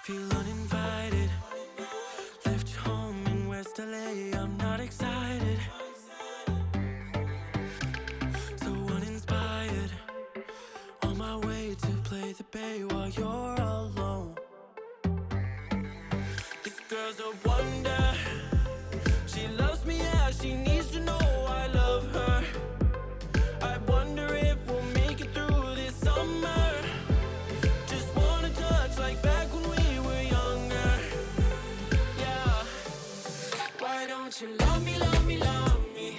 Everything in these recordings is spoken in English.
Feel uninvited. Left you home in West LA. I'm not excited. So uninspired. On my way to play the bay while you're alone. This girl's a wonder. She loves me, yeah, she needs to know I love her. I wonder if we'll make it through this summer. Just wanna touch like back when we were younger. Yeah. Why don't you love me, love me, love me?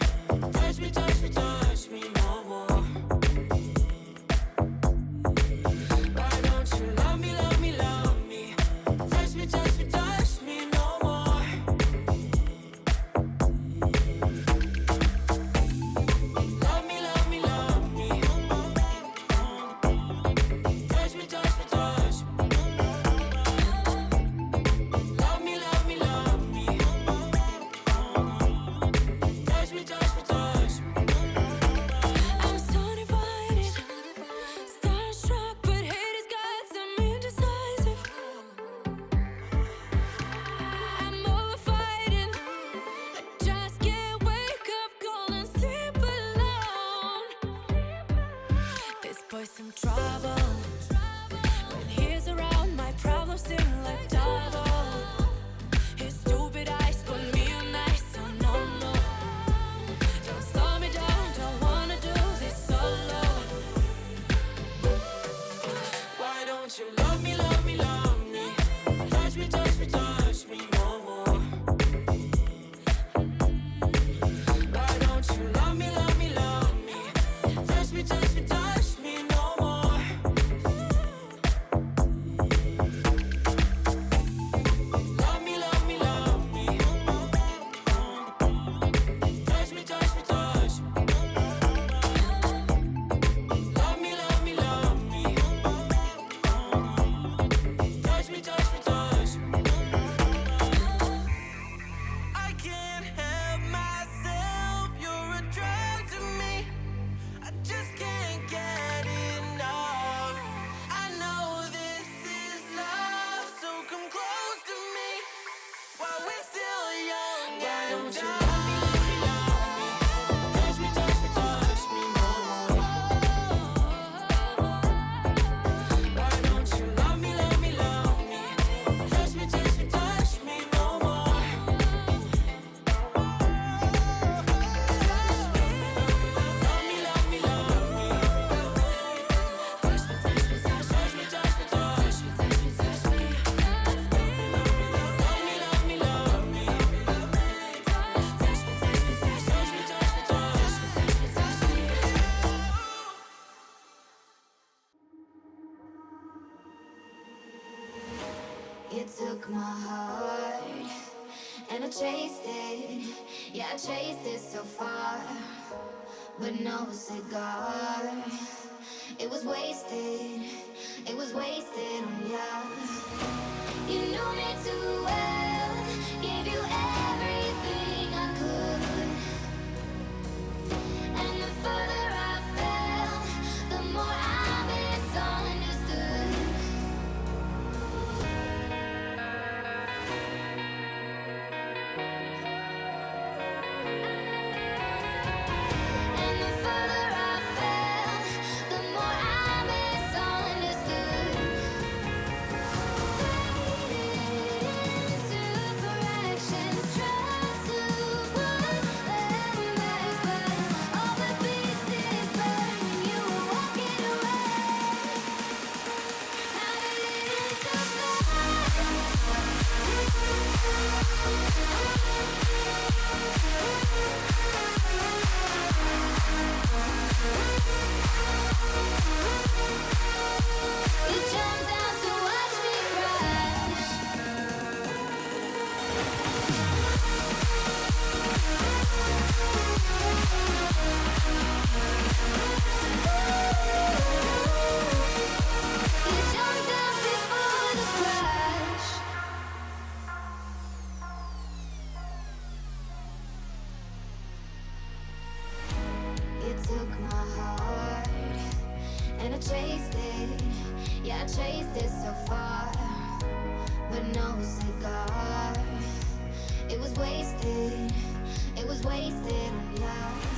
Touch me, touch me, touch me no more. Why don't you love me, love me, love me? Touch me, touch me, touch me no more. Love me, love me, love me. Touch me, touch me, touch me. Love me, love me, love me. Touch me, touch me, touch me. I'm so divided, starstruck, but hate has got some indecisive. I'm over fighting. I just can't wake up cold and sleep alone. This boy's some trouble. When he's around, my problems seem like double. His stupid eyes put me on ice, so no, no. Don't slow me down, don't wanna do this solo. Why don't you love me, love me, love me? Touch me, touch me, touch me no more. Why don't you love me, love me, love me? Touch me, touch me, touch me no more. Love me, love me, love me. Touch me, touch me, touch me. Love me, love me, love me. Touch me, touch me, touch me. I can't help myself, you're a drug to me. I just can't get enough. I know this is love, so come close to me while we're still young. Why don't you love me, love me, love me? Touch me, touch me, touch me no more. Why don't you love me, love me, love me? Touch me, touch me, touch me no more. Love me, love me, love me. Touch me, touch me, touch me, touch me, touch me, touch me, touch me. Love me, love me, love me. Touch me, touch me, touch me, touch me, touch me, touch me, touch me, touch me. You took my heart and I chased it. Yeah, I chased it so far, but no cigar. It was wasted. It was wasted on ya. You knew me too well. Gave you everything I could. And the further I fell, the more I misunderstood. And the further I fell, the more I misunderstood. Faded into fractions, tried to put them back, but all the pieces burned. You were walking away. How did it end so You jumped out to watch me crash. You jumped out before the crash. You took my heart and I chased it. Yeah, I chased it so far, but no cigar. It was wasted on ya.